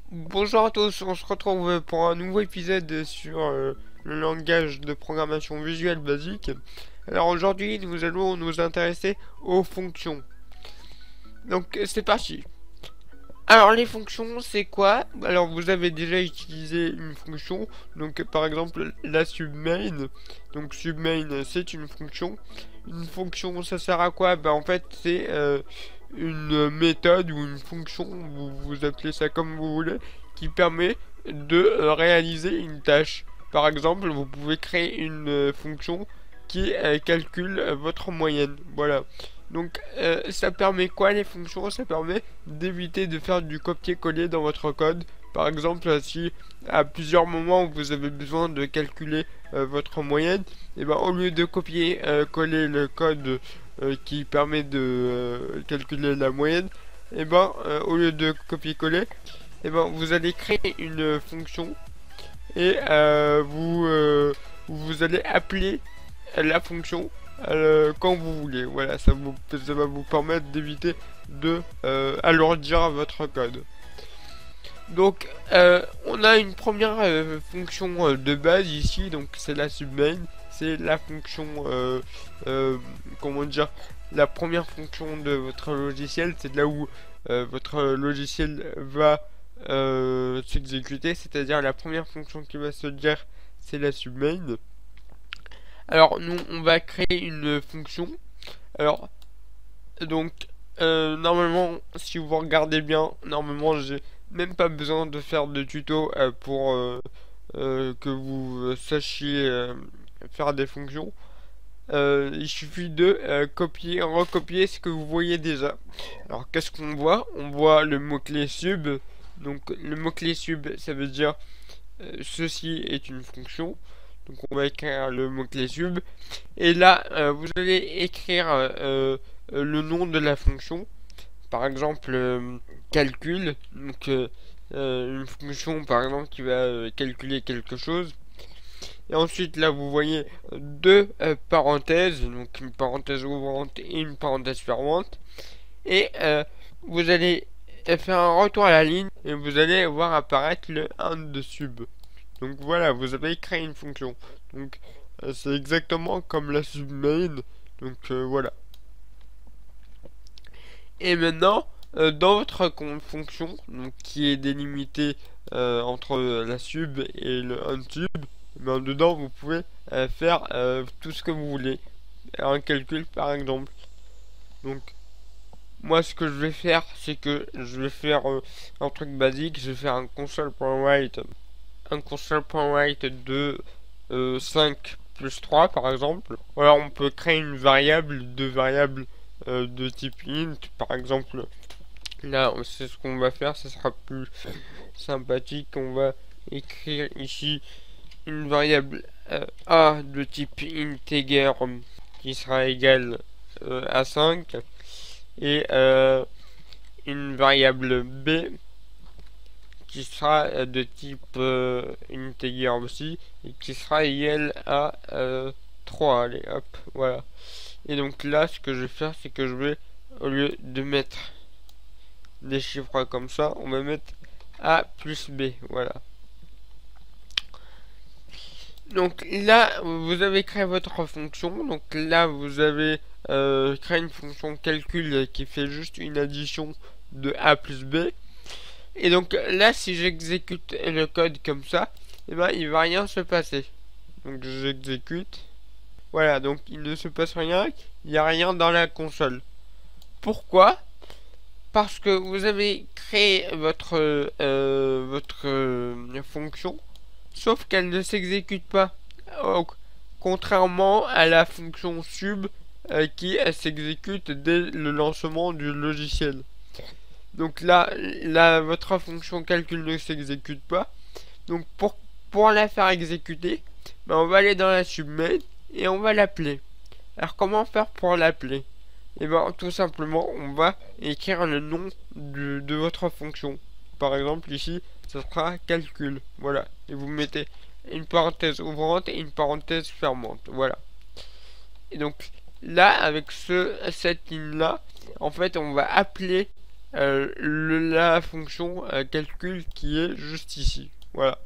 Bonjour à tous, on se retrouve pour un nouveau épisode sur le langage de programmation visuelle basique. Alors aujourd'hui, nous allons nous intéresser aux fonctions. Donc c'est parti. Alors les fonctions, c'est quoi? Alors vous avez déjà utilisé une fonction, donc par exemple la submain. Donc submain, c'est une fonction. Une fonction, ça sert à quoi? En fait, c'est une méthode ou une fonction, vous appelez ça comme vous voulez, qui permet de réaliser une tâche. Par exemple, vous pouvez créer une fonction qui calcule votre moyenne. Voilà. Donc ça permet quoi les fonctions? Ça permet d'éviter de faire du copier-coller dans votre code. Par exemple, si à plusieurs moments vous avez besoin de calculer votre moyenne, et ben au lieu de copier-coller le code qui permet de calculer la moyenne, et ben au lieu de copier-coller, et ben vous allez créer une fonction et vous allez appeler la fonction quand vous voulez. Voilà, ça va vous permettre d'éviter de alourdir votre code. Donc, on a une première fonction de base ici, donc c'est la submain, c'est la fonction, comment dire, la première fonction de votre logiciel, c'est là où votre logiciel va s'exécuter, c'est-à-dire la première fonction qui va se dire, c'est la submain. Alors, nous, on va créer une fonction. Alors, donc, normalement, si vous regardez bien, normalement, j'ai même pas besoin de faire de tuto pour que vous sachiez faire des fonctions. Il suffit de copier, recopier ce que vous voyez déjà. Alors, qu'est-ce qu'on voit? On voit le mot-clé sub. Donc, le mot-clé sub, ça veut dire ceci est une fonction. Donc, on va écrire le mot-clé sub. Et là, vous allez écrire le nom de la fonction. Par exemple, calcul. Donc, une fonction, par exemple, qui va calculer quelque chose. Et ensuite, là, vous voyez deux parenthèses. Donc, une parenthèse ouvrante et une parenthèse fermante. Et vous allez faire un retour à la ligne. Et vous allez voir apparaître le 1 de sub. Donc, voilà, vous avez créé une fonction. Donc, c'est exactement comme la submain. Donc, voilà. Et maintenant, dans votre fonction, donc qui est délimitée entre la sub et le unsub, ben, dedans vous pouvez faire tout ce que vous voulez. Un calcul par exemple. Donc moi ce que je vais faire, c'est que je vais faire un truc basique, je vais faire un console.write de 5 plus 3 par exemple. Ou alors on peut créer une variable, deux variables de type int, par exemple. Là, c'est ce qu'on va faire, ça sera plus sympathique. On va écrire ici une variable a de type integer qui sera égale à 5 et une variable b qui sera de type integer aussi et qui sera égale à 3. Allez, hop, voilà. Et donc là, ce que je vais faire, c'est que je vais, au lieu de mettre des chiffres comme ça, on va mettre A plus B, voilà. Donc là, vous avez créé votre fonction, donc là, vous avez créé une fonction calcul qui fait juste une addition de A plus B. Et donc là, si j'exécute le code comme ça, et ben il va rien se passer. Donc j'exécute. Voilà, donc il ne se passe rien, il n'y a rien dans la console. Pourquoi? Parce que vous avez créé votre fonction, sauf qu'elle ne s'exécute pas. Donc, contrairement à la fonction sub qui s'exécute dès le lancement du logiciel. Donc là, votre fonction calcul ne s'exécute pas. Donc pour la faire exécuter, on va aller dans la submain et on va l'appeler. Alors comment faire pour l'appeler? Et bien tout simplement on va écrire le nom de votre fonction. Par exemple ici ça sera calcul. Voilà. Et vous mettez une parenthèse ouvrante et une parenthèse fermante. Voilà. Et donc là avec cette ligne là, en fait on va appeler la fonction calcul qui est juste ici. Voilà.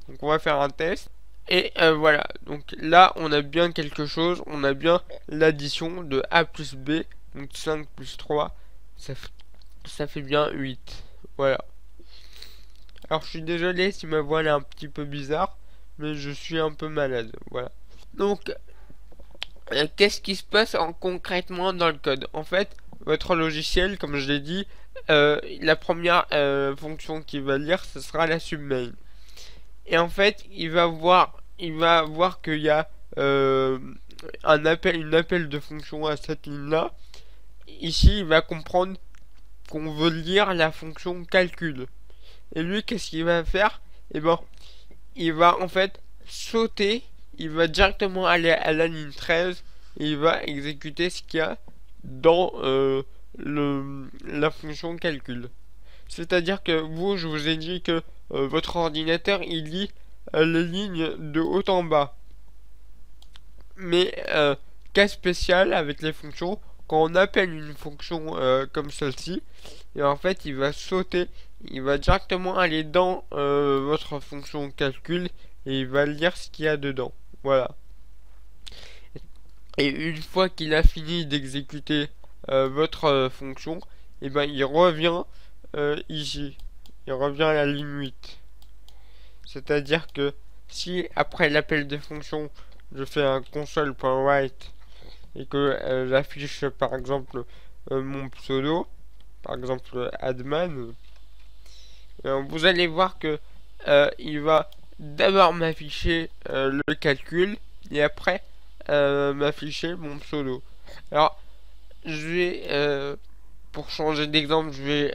Donc on va faire un test. Et voilà. Donc là, on a bien quelque chose. On a bien l'addition de A plus B. Donc 5 plus 3. Ça fait bien 8. Voilà. Alors je suis désolé si ma voix est un petit peu bizarre. Mais je suis un peu malade. Voilà. Donc, qu'est-ce qui se passe concrètement dans le code? En fait, votre logiciel, comme je l'ai dit, la première fonction qu'il va lire, ce sera la submain. Et en fait, il va voir qu'il y a une appel de fonction à cette ligne-là. Ici, il va comprendre qu'on veut lire la fonction calcul. Et lui, qu'est-ce qu'il va faire? Eh ben, il va en fait sauter, il va directement aller à la ligne 13 et il va exécuter ce qu'il y a dans la fonction calcul. C'est-à-dire que vous, je vous ai dit que votre ordinateur, il lit les lignes de haut en bas. Mais cas spécial avec les fonctions, quand on appelle une fonction comme celle-ci, et en fait il va sauter, il va directement aller dans votre fonction calcul et il va lire ce qu'il y a dedans. Voilà. Et une fois qu'il a fini d'exécuter votre fonction, et ben il revient ici. Il revient à la ligne 8. C'est-à-dire que si après l'appel de fonction je fais un console.write et que j'affiche par exemple mon pseudo, par exemple adman, vous allez voir que il va d'abord m'afficher le calcul et après m'afficher mon pseudo. Alors je vais pour changer d'exemple, je vais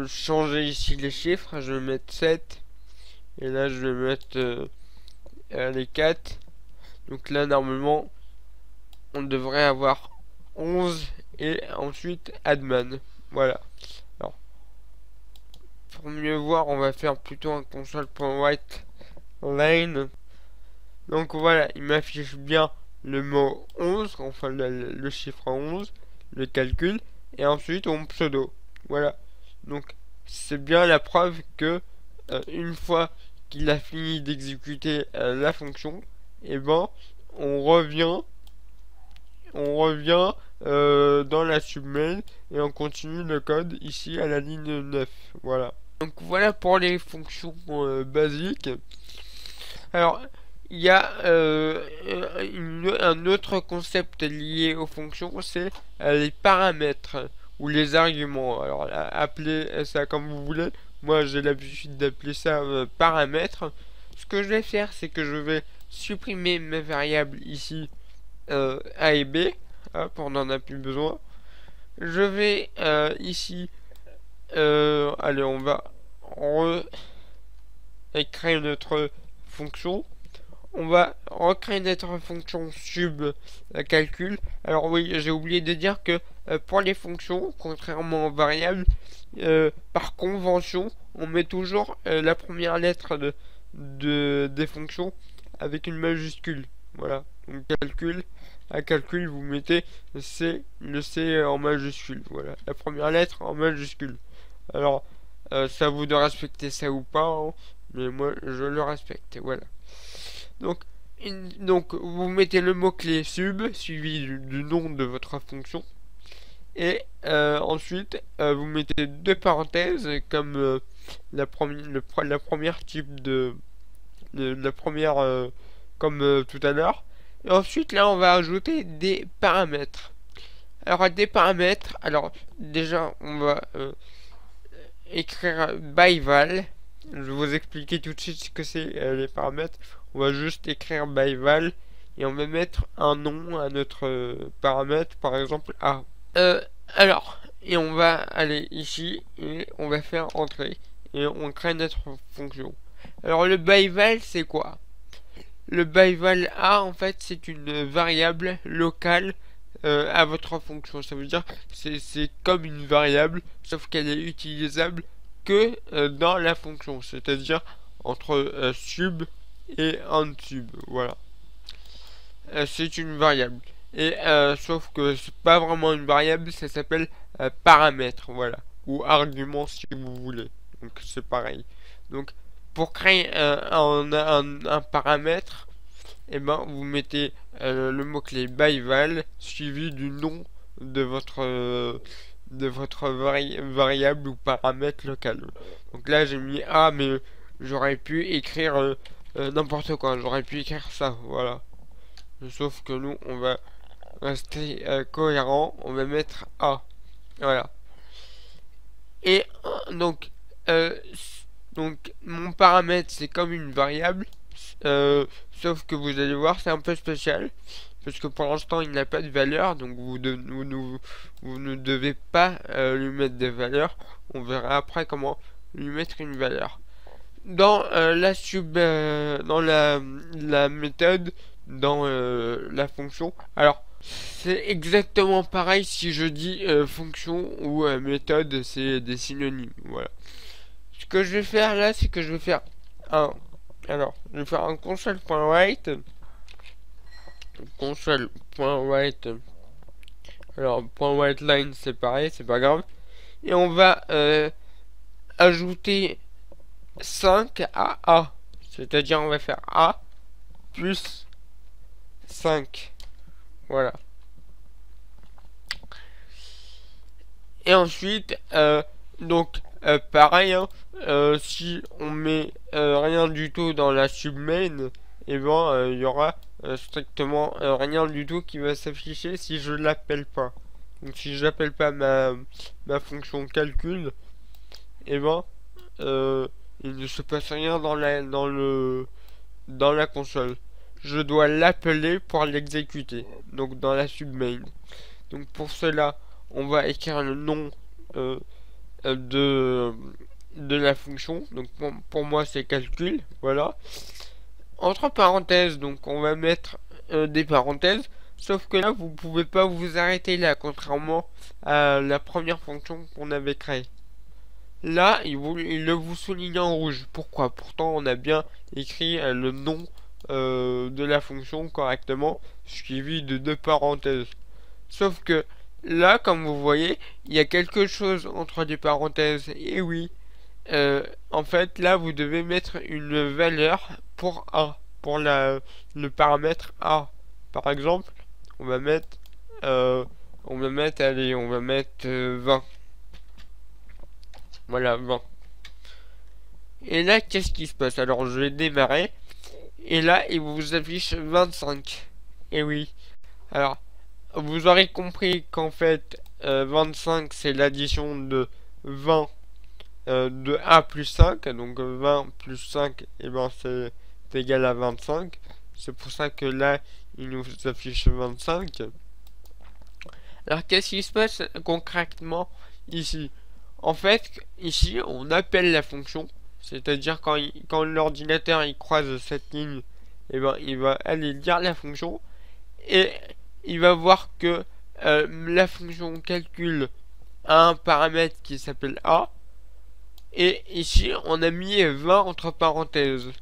changer ici les chiffres, je vais mettre 7 et là je vais mettre les 4. Donc là normalement on devrait avoir 11 et ensuite adman. Voilà. Alors pour mieux voir, on va faire plutôt un console.write line. Donc voilà, il m'affiche bien le mot 11, enfin le chiffre 11, le calcul, et ensuite mon pseudo. Voilà. Donc c'est bien la preuve que une fois qu'il a fini d'exécuter la fonction, et ben on revient dans la submain et on continue le code ici à la ligne 9. Voilà. Donc voilà pour les fonctions basiques. Alors il y a un autre concept lié aux fonctions, c'est les paramètres ou les arguments. Alors appelez ça comme vous voulez. Moi j'ai l'habitude d'appeler ça paramètres. Ce que je vais faire, c'est que je vais supprimer mes variables ici A et B. Hop, on n'en a plus besoin. Je vais ici allez, on va écrire notre fonction. On va recréer notre fonction sub calcul. Alors oui, j'ai oublié de dire que pour les fonctions, contrairement aux variables, par convention, on met toujours la première lettre des fonctions avec une majuscule. Voilà. Donc calcul, à calcul, vous mettez le C en majuscule. Voilà. La première lettre en majuscule. Alors, ça vous de respecter ça ou pas, hein, mais moi je le respecte. Voilà. Donc vous mettez le mot-clé sub suivi du nom de votre fonction. Et ensuite, vous mettez deux parenthèses comme la première type la première comme tout à l'heure. Et ensuite, là, on va ajouter des paramètres. Alors, des paramètres, alors déjà, on va écrire by-val. Je vais vous expliquer tout de suite ce que c'est les paramètres. On va juste écrire by-val et on va mettre un nom à notre paramètre, par exemple A. Alors, et on va aller ici et on va faire entrer et on crée notre fonction. Alors le by-val c'est quoi? Le by-val A en fait c'est une variable locale à votre fonction. Ça veut dire c'est comme une variable sauf qu'elle est utilisable que dans la fonction, c'est-à-dire entre sub et unsub. Voilà. C'est une variable. Et sauf que c'est pas vraiment une variable, ça s'appelle paramètre. Voilà. ou argument si vous voulez. Donc c'est pareil. Donc pour créer un paramètre, et ben vous mettez le mot-clé byval suivi du nom de votre variable ou paramètre local. Donc là j'ai mis A, mais j'aurais pu écrire n'importe quoi, j'aurais pu écrire ça, voilà. Sauf que nous on va rester cohérent, on va mettre A, voilà. Et donc euh, donc mon paramètre c'est comme une variable, sauf que vous allez voir c'est un peu spécial parce que pour l'instant il n'a pas de valeur, donc vous ne devez pas lui mettre de valeur. On verra après comment lui mettre une valeur. Dans dans la méthode, dans la fonction, alors c'est exactement pareil si je dis fonction ou méthode, c'est des synonymes, voilà. Ce que je vais faire là, c'est que je vais faire alors, je vais faire un console.write. Console.write. Alors, .writeLine, c'est pareil, c'est pas grave. Et on va ajouter 5 à A. C'est-à-dire, on va faire A plus 5. Voilà. Et ensuite, donc, pareil, hein, si on met rien du tout dans la submain, et ben il y aura strictement rien du tout qui va s'afficher si je l'appelle pas. Donc si j'appelle pas ma fonction calcul, et ben il ne se passe rien dans la console. Je dois l'appeler pour l'exécuter. Donc dans la submain. Donc pour cela, on va écrire le nom de la fonction. Donc pour moi c'est calcul, voilà. Entre parenthèses, donc on va mettre des parenthèses, sauf que là vous pouvez pas vous arrêter là, contrairement à la première fonction qu'on avait créée. Là il le vous souligne en rouge. Pourquoi? Pourtant on a bien écrit le nom de la fonction correctement, suivi de deux parenthèses. Sauf que là, comme vous voyez, il y a quelque chose entre des parenthèses. Et oui, en fait, là, vous devez mettre une valeur pour A, pour le paramètre A. Par exemple, on va mettre, allez, on va mettre 20. Voilà, 20. Et là, qu'est-ce qui se passe? Alors, je vais démarrer. Et là, il vous affiche 25. Et oui. Alors, vous aurez compris qu'en fait 25 c'est l'addition de 20 de A plus 5, donc 20 plus 5 et ben c'est égal à 25. C'est pour ça que là il nous affiche 25. Alors qu'est-ce qui se passe concrètement ici? En fait ici on appelle la fonction, c'est-à-dire quand l'ordinateur il croise cette ligne, et ben il va aller lire la fonction et il va voir que la fonction calcul a un paramètre qui s'appelle A. Et ici, on a mis 20 entre parenthèses.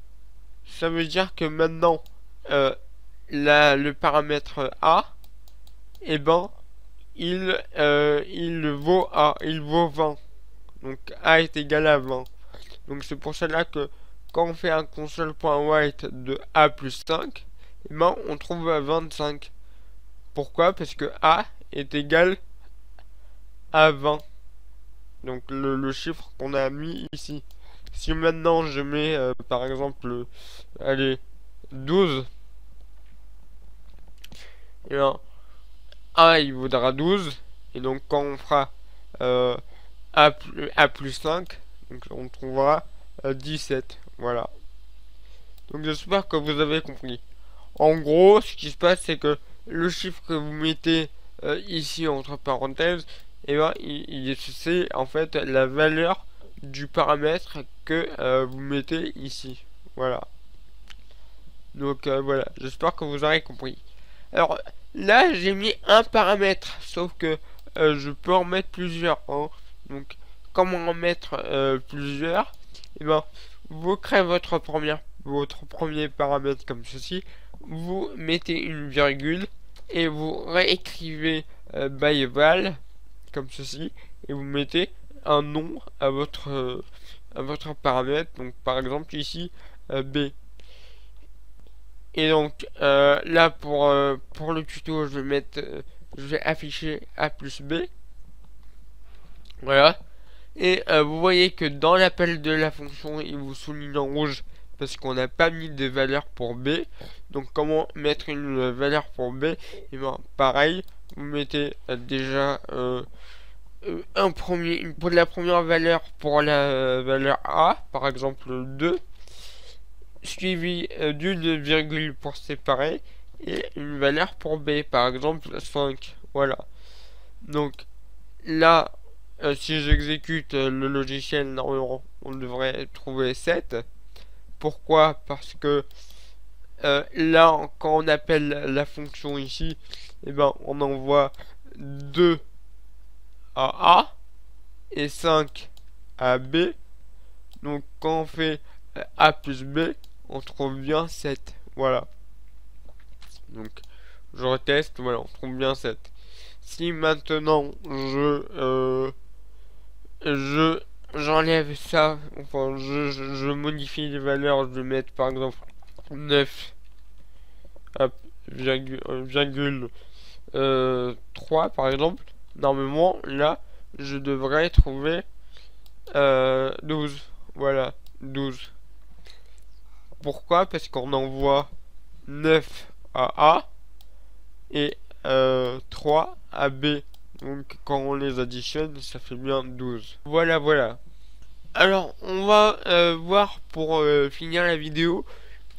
Ça veut dire que maintenant, le paramètre A, et ben, il vaut A, il vaut 20. Donc A est égal à 20. Donc c'est pour cela que quand on fait un console.write de A plus 5, et ben, on trouve 25. Pourquoi? Parce que A est égal à 20. Donc le chiffre qu'on a mis ici. Si maintenant je mets par exemple allez 12, et bien A il vaudra 12. Et donc quand on fera A plus 5, donc on trouvera 17. Voilà. Donc j'espère que vous avez compris. En gros, ce qui se passe, c'est que le chiffre que vous mettez ici entre parenthèses, et ben, c'est en fait la valeur du paramètre que vous mettez ici. Voilà. Donc voilà, j'espère que vous aurez compris. Alors là, j'ai mis un paramètre, sauf que je peux en mettre plusieurs. Hein. Donc comment en mettre plusieurs? Et ben, vous créez votre premier paramètre comme ceci. Vous mettez une virgule et vous réécrivez byval comme ceci et vous mettez un nom à votre paramètre. Donc par exemple ici B. Et donc là pour le tuto je vais mettre je vais afficher A plus B. Voilà. Et vous voyez que dans l'appel de la fonction il vous souligne en rouge parce qu'on n'a pas mis de valeur pour B. Donc comment mettre une valeur pour B? Et bien pareil, vous mettez déjà pour la première valeur pour la valeur A, par exemple 2, suivi d'une virgule pour séparer, et une valeur pour B, par exemple 5. Voilà. Donc là, si j'exécute le logiciel, normalement, on devrait trouver 7. Pourquoi? Parce que là, quand on appelle la fonction ici, eh ben, on envoie 2 à A et 5 à B. Donc quand on fait A plus B, on trouve bien 7. Voilà. Donc je reteste, voilà, on trouve bien 7. Si maintenant j'enlève ça, enfin je modifie les valeurs, je vais mettre par exemple 9 à virgule 3 par exemple, normalement là je devrais trouver 12. Voilà, 12. Pourquoi? Parce qu'on envoie 9 à A et 3 à B. Donc quand on les additionne, ça fait bien 12. Voilà, voilà. Alors, on va voir pour finir la vidéo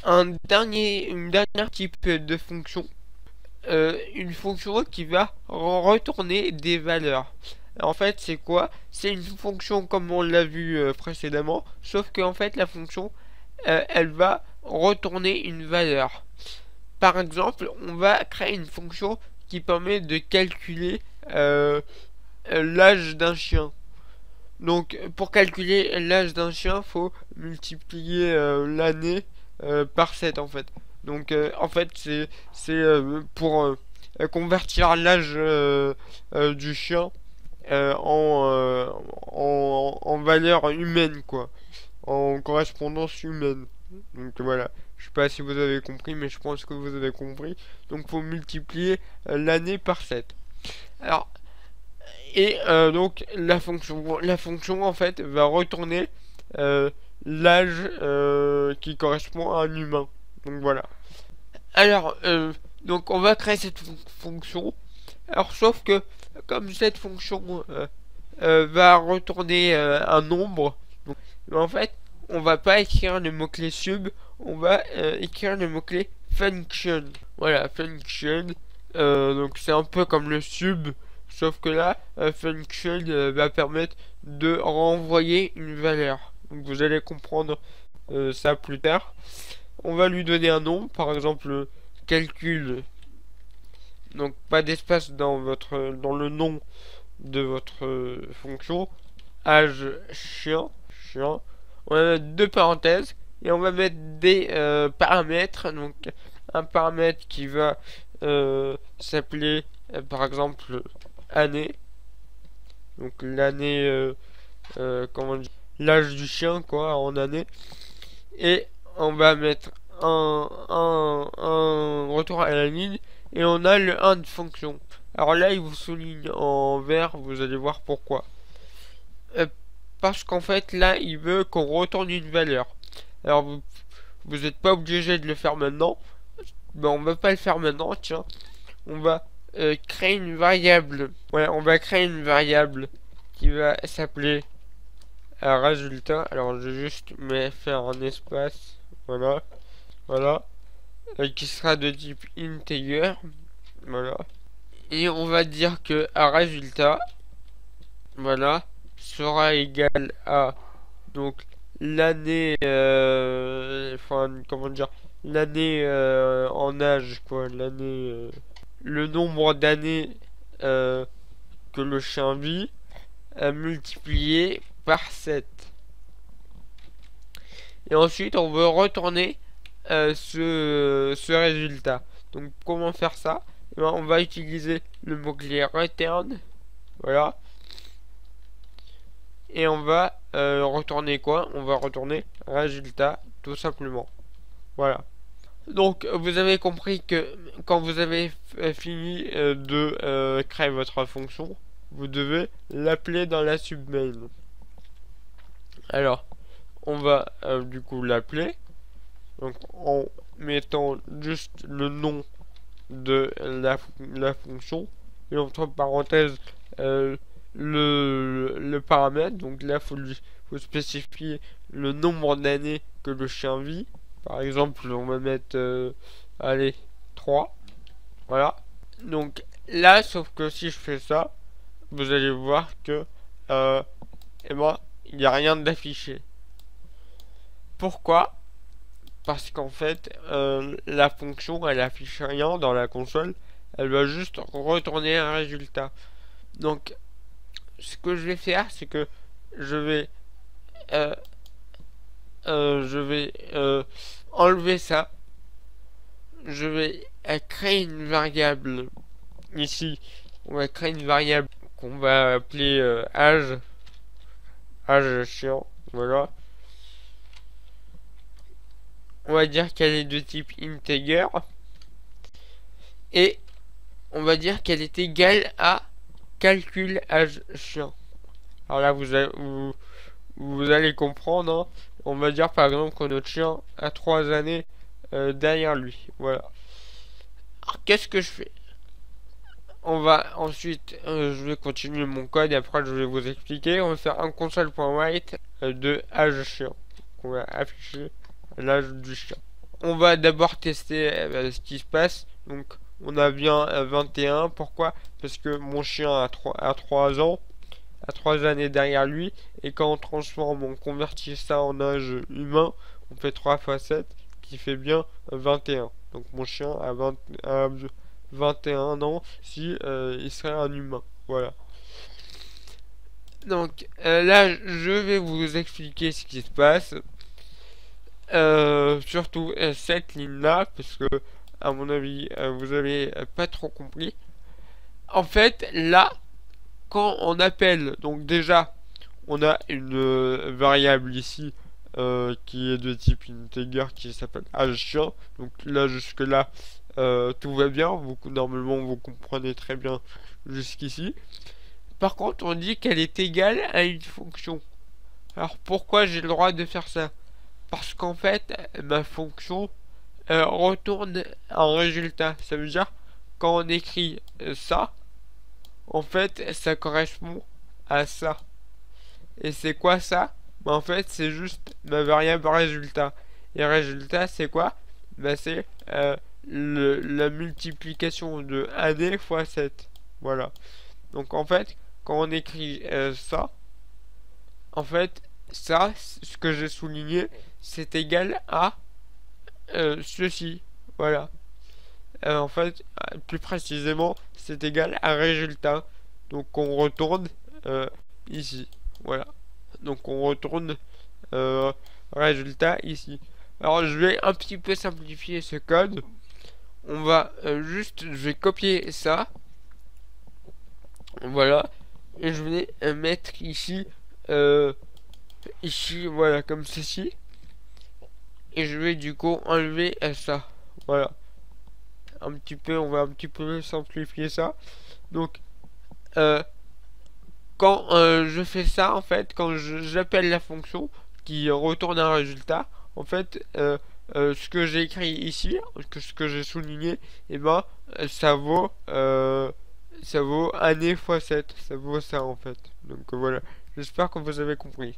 une dernière type de fonction. Une fonction qui va retourner des valeurs. En fait, c'est quoi? C'est une fonction comme on l'a vu précédemment, sauf que en fait, la fonction, elle va retourner une valeur. Par exemple, on va créer une fonction qui permet de calculer l'âge d'un chien. Donc, pour calculer l'âge d'un chien, faut multiplier l'année par 7 en fait. Donc, en fait, c'est pour convertir l'âge du chien en valeur humaine, quoi, en correspondance humaine. Donc voilà, je sais pas si vous avez compris, mais je pense que vous avez compris. Donc faut multiplier l'année par 7. Alors, et donc la fonction en fait va retourner l'âge qui correspond à un humain. Donc voilà. Alors, donc on va créer cette fonction. Alors sauf que comme cette fonction va retourner un nombre, donc, en fait on va pas écrire le mot-clé sub, on va écrire le mot-clé function. Voilà, function. Donc c'est un peu comme le sub, sauf que là, function va permettre de renvoyer une valeur. Donc vous allez comprendre ça plus tard. On va lui donner un nom, par exemple calcul. Donc pas d'espace dans le nom de votre fonction. Âge chien. On va mettre deux parenthèses et on va mettre des paramètres. Donc un paramètre qui va s'appeler par exemple année. Donc l'année, comment dire, l'âge du chien quoi en année. Et on va mettre un retour à la ligne et on a le 1 de fonction. Alors là il vous souligne en vert, vous allez voir pourquoi. Parce qu'en fait là il veut qu'on retourne une valeur. Alors vous n'êtes pas obligé de le faire maintenant, mais on va pas le faire maintenant. Tiens, on va créer une variable. Voilà, on va créer une variable qui va s'appeler résultat. Alors je vais juste faire un espace, voilà, qui sera de type integer, voilà, et on va dire que résultat, voilà, sera égal à donc l'année, enfin comment dire, l'année en âge quoi, l'année, le nombre d'années que le chien vit multiplié par 7. Et ensuite on veut retourner ce résultat. Donc comment faire ça? Et ben, on va utiliser le mot-clé return, voilà, et on va retourner quoi? On va retourner résultat, tout simplement. Voilà. Donc vous avez compris que quand vous avez fini de créer votre fonction, vous devez l'appeler dans la submain. Alors, on va du coup l'appeler, donc en mettant juste le nom de la fonction et entre parenthèses le paramètre. Donc là faut spécifier le nombre d'années que le chien vit. Par exemple, on va mettre allez 3. Voilà. Donc là, sauf que si je fais ça, vous allez voir que eh ben, il n'y a rien d'affiché. Pourquoi? Parce qu'en fait, la fonction, elle affiche rien dans la console, elle va juste retourner un résultat. Donc, ce que je vais faire, c'est que je vais, euh, je vais enlever ça. Je vais créer une variable ici. On va créer une variable qu'on va appeler âge chiant. Voilà. On va dire qu'elle est de type integer. Et on va dire qu'elle est égale à calcul âge chien. Alors là, vous allez comprendre. Hein. On va dire par exemple que notre chien a 3 années derrière lui. Voilà. Alors qu'est-ce que je fais? On va ensuite, je vais continuer mon code et après je vais vous expliquer. On va faire un console.write de âge chien. On va afficher l'âge du chien. On va d'abord tester ce qui se passe. Donc on a bien 21. Pourquoi? Parce que mon chien a 3 ans, a 3 années derrière lui. Et quand on transforme, on convertit ça en âge humain, on fait 3 fois 7, qui fait bien 21. Donc mon chien a 21 ans si il serait un humain. Voilà. Donc là, je vais vous expliquer ce qui se passe. Surtout cette ligne-là, parce que à mon avis, vous avez pas trop compris. En fait, là, quand on appelle, donc déjà, on a une variable ici qui est de type integer qui s'appelle age. Donc là, jusque là, tout va bien. Normalement, vous comprenez très bien jusqu'ici. Par contre, on dit qu'elle est égale à une fonction. Alors pourquoi j'ai le droit de faire ça? Parce qu'en fait, ma fonction retourne un résultat. Ça veut dire, quand on écrit ça, en fait, ça correspond à ça. Et c'est quoi ça? Bah, en fait, c'est juste ma variable résultat. Et résultat, c'est quoi? Bah, c'est la multiplication de AD fois 7. Voilà. Donc, en fait, quand on écrit ça, en fait, ça, ce que j'ai souligné, c'est égal à ceci. Voilà. En fait, plus précisément, c'est égal à résultat. Donc on retourne ici. Voilà. Donc on retourne résultat ici. Alors je vais un petit peu simplifier ce code. On va je vais copier ça. Voilà. Et je vais mettre ici, voilà, comme ceci. Et je vais du coup enlever ça. Voilà. On va un petit peu simplifier ça. Donc, quand je fais ça, en fait, quand j'appelle la fonction qui retourne un résultat, en fait, ce que j'ai écrit ici, ce que j'ai souligné, et eh ben, ça vaut année fois 7. Ça vaut ça, en fait. Donc, voilà. J'espère que vous avez compris.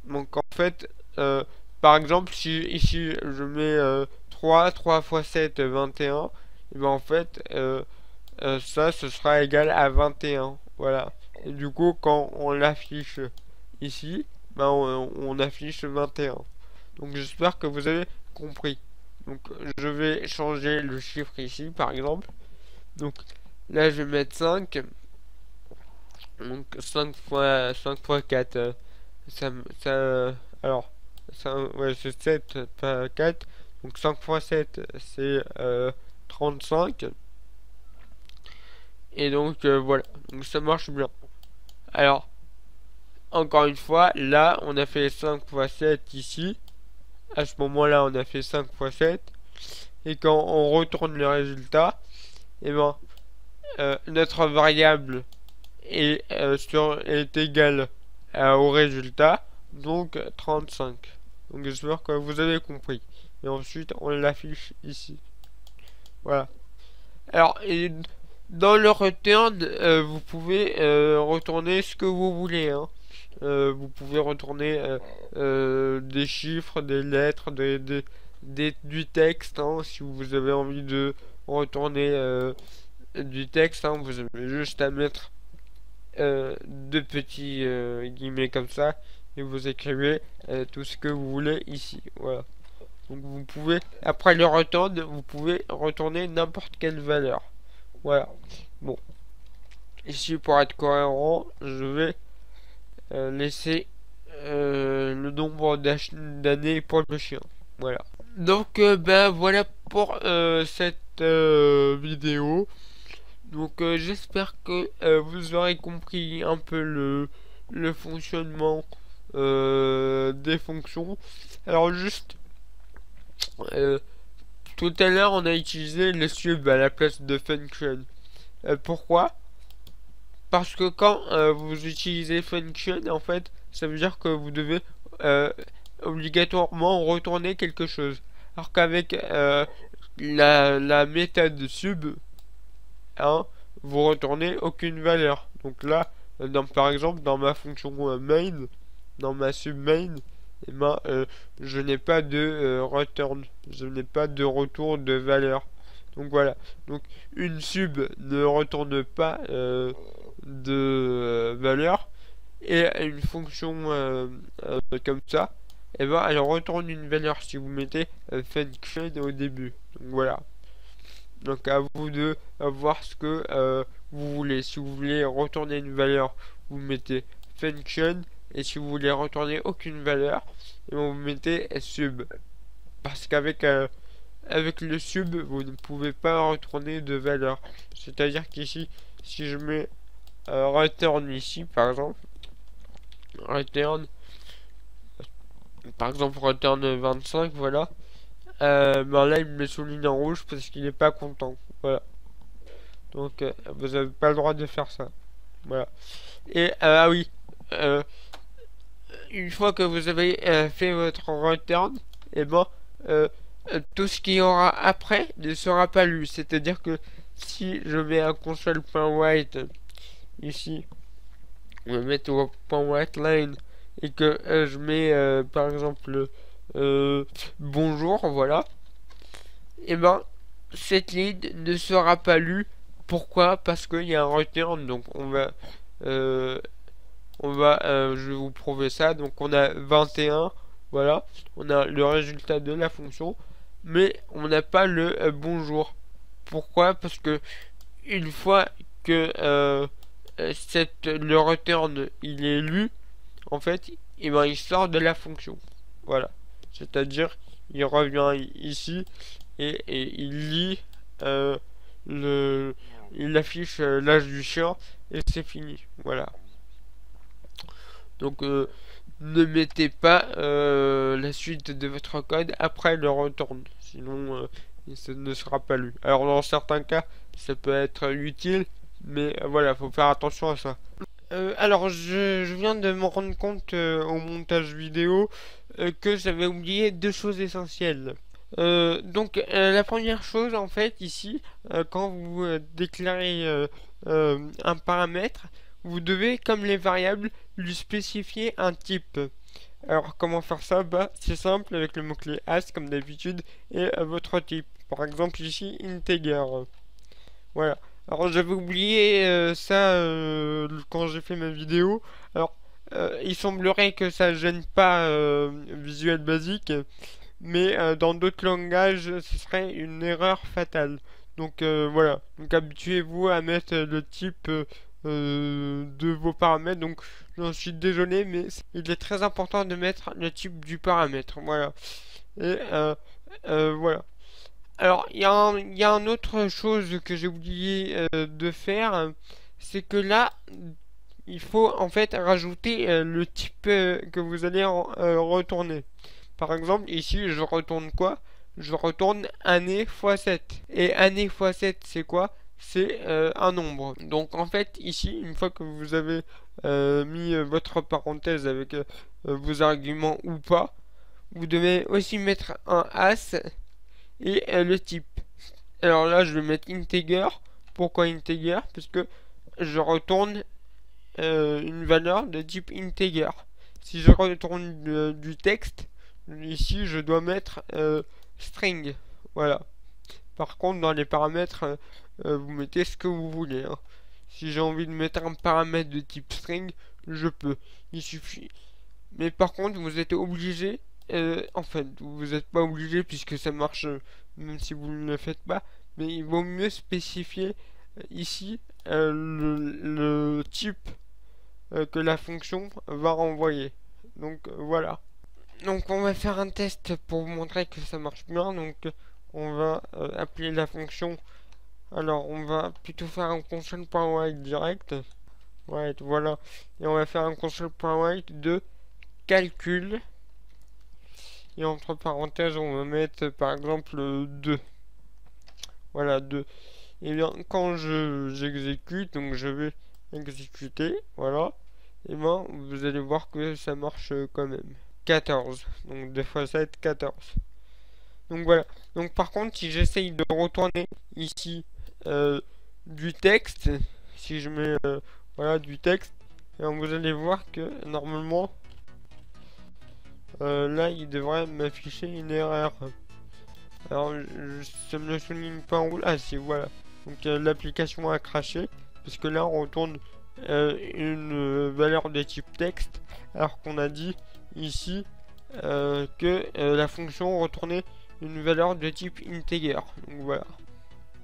Donc, en fait, par exemple, si ici, je mets 3 fois 7, 21, et ben, en fait, ça, ce sera égal à 21. Voilà. Et du coup, quand on l'affiche ici, ben on affiche 21. Donc j'espère que vous avez compris. Donc je vais changer le chiffre ici, par exemple. Donc là, je vais mettre 5. Donc 5 fois 4, alors, ouais, c'est 7, pas 4. Donc 5 fois 7, c'est 35. Et donc voilà, donc ça marche bien. Alors, encore une fois, là, on a fait 5 fois 7 ici. À ce moment-là, on a fait 5 fois 7. Et quand on retourne le résultat, et ben, notre variable est égale au résultat, donc 35. Donc j'espère que vous avez compris. Et ensuite, on l'affiche ici. Voilà. Alors, dans le return, vous pouvez retourner ce que vous voulez. Hein. Vous pouvez retourner des chiffres, des lettres, du texte. Hein, si vous avez envie de retourner du texte, hein, vous avez juste à mettre deux petits guillemets comme ça et vous écrivez tout ce que vous voulez ici. Voilà. Donc vous pouvez, après le return, vous pouvez retourner n'importe quelle valeur. Voilà. Bon. Ici, pour être cohérent, je vais laisser le nombre d'années pour le chien. Voilà. Donc, ben voilà pour cette vidéo. Donc, j'espère que vous aurez compris un peu le fonctionnement des fonctions. Alors, juste, euh, tout à l'heure, on a utilisé le sub à la place de function. Pourquoi? Parce que quand vous utilisez function, en fait, ça veut dire que vous devez obligatoirement retourner quelque chose. Alors qu'avec la méthode sub, hein, vous retournez aucune valeur. Donc là, par exemple, dans ma fonction main, dans ma sub main, eh ben, je n'ai pas de return, je n'ai pas de retour de valeur. Donc voilà. Donc une sub ne retourne pas de valeur et une fonction comme ça, et ben elle retourne une valeur si vous mettez function au début. Donc voilà. Donc à vous de voir ce que vous voulez. Si vous voulez retourner une valeur, vous mettez function, et si vous voulez retourner aucune valeur, et vous mettez sub. Parce qu'avec avec le sub, vous ne pouvez pas retourner de valeur. C'est-à-dire qu'ici, si je mets return ici, par exemple, return, return 25, voilà. Ben là, il me souligne en rouge parce qu'il n'est pas content. Voilà. Donc, vous n'avez pas le droit de faire ça. Voilà. Et, ah oui, une fois que vous avez fait votre return, et ben, tout ce qu'il y aura après ne sera pas lu. C'est-à-dire que si je mets un console.write ici, on va mettre au .write line et que je mets par exemple bonjour, voilà, et ben cette ligne ne sera pas lue. Pourquoi? Parce qu'il y a un return, donc je vais vous prouver ça. Donc on a 21, voilà, on a le résultat de la fonction, mais on n'a pas le bonjour. Pourquoi? Parce que une fois que le return il est lu, en fait, et ben, il sort de la fonction. Voilà. C'est-à-dire, il revient ici et il lit il affiche l'âge du chien et c'est fini. Voilà. Donc, ne mettez pas la suite de votre code après le return. Sinon, ça ne sera pas lu. Alors, dans certains cas, ça peut être utile, mais voilà, faut faire attention à ça. Alors, je viens de me rendre compte au montage vidéo que j'avais oublié deux choses essentielles. Donc, la première chose, en fait, ici, quand vous déclarez un paramètre, vous devez, comme les variables, lui spécifier un type. Alors, comment faire ça? Bah, c'est simple, avec le mot-clé as, comme d'habitude, et votre type. Par exemple, ici, integer. Voilà. Alors j'avais oublié ça quand j'ai fait ma vidéo. Alors il semblerait que ça gêne pas Visual Basic, mais dans d'autres langages ce serait une erreur fatale. Donc voilà. Donc habituez-vous à mettre le type de vos paramètres. Donc j'en suis désolé, mais il est très important de mettre le type du paramètre. Voilà. Et voilà. Alors, il y a une autre chose que j'ai oublié de faire, c'est que là, il faut en fait rajouter le type que vous allez retourner. Par exemple, ici, je retourne quoi? Je retourne année x 7. Et année x 7, c'est quoi? C'est un nombre. Donc en fait, ici, une fois que vous avez mis votre parenthèse avec vos arguments ou pas, vous devez aussi mettre un as et le type. Alors là, je vais mettre integer. Pourquoi integer? Parce que je retourne une valeur de type integer. Si je retourne du texte, ici je dois mettre string. Voilà. Par contre, dans les paramètres, vous mettez ce que vous voulez. Hein. Si j'ai envie de mettre un paramètre de type string, je peux. Il suffit. Mais par contre, vous êtes obligé. En fait, vous n'êtes pas obligé puisque ça marche même si vous ne le faites pas. Mais il vaut mieux spécifier ici le type que la fonction va renvoyer. Donc voilà. Donc on va faire un test pour vous montrer que ça marche bien. Donc on va appeler la fonction. Alors on va plutôt faire un console.write direct. Ouais, voilà. Et on va faire un console.write de calcul. Et entre parenthèses on va mettre par exemple 2. Voilà, 2. Et bien quand j'exécute, donc je vais exécuter, voilà. Et ben vous allez voir que ça marche quand même. 14. Donc 2 x 7, 14. Donc voilà. Donc par contre, si j'essaye de retourner ici du texte, si je mets voilà du texte, et vous allez voir que normalement là il devrait m'afficher une erreur. Alors ça me le souligne pas en haut. Ah si, voilà. Donc l'application a craché parce que là on retourne une valeur de type texte alors qu'on a dit ici que la fonction retournait une valeur de type integer. Donc voilà.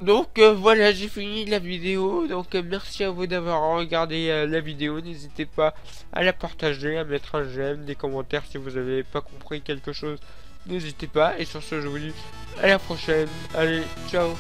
Donc voilà, j'ai fini la vidéo. Donc merci à vous d'avoir regardé la vidéo. N'hésitez pas à la partager, à mettre un j'aime, des commentaires si vous n'avez pas compris quelque chose. N'hésitez pas. Et sur ce, je vous dis à la prochaine. Allez, ciao.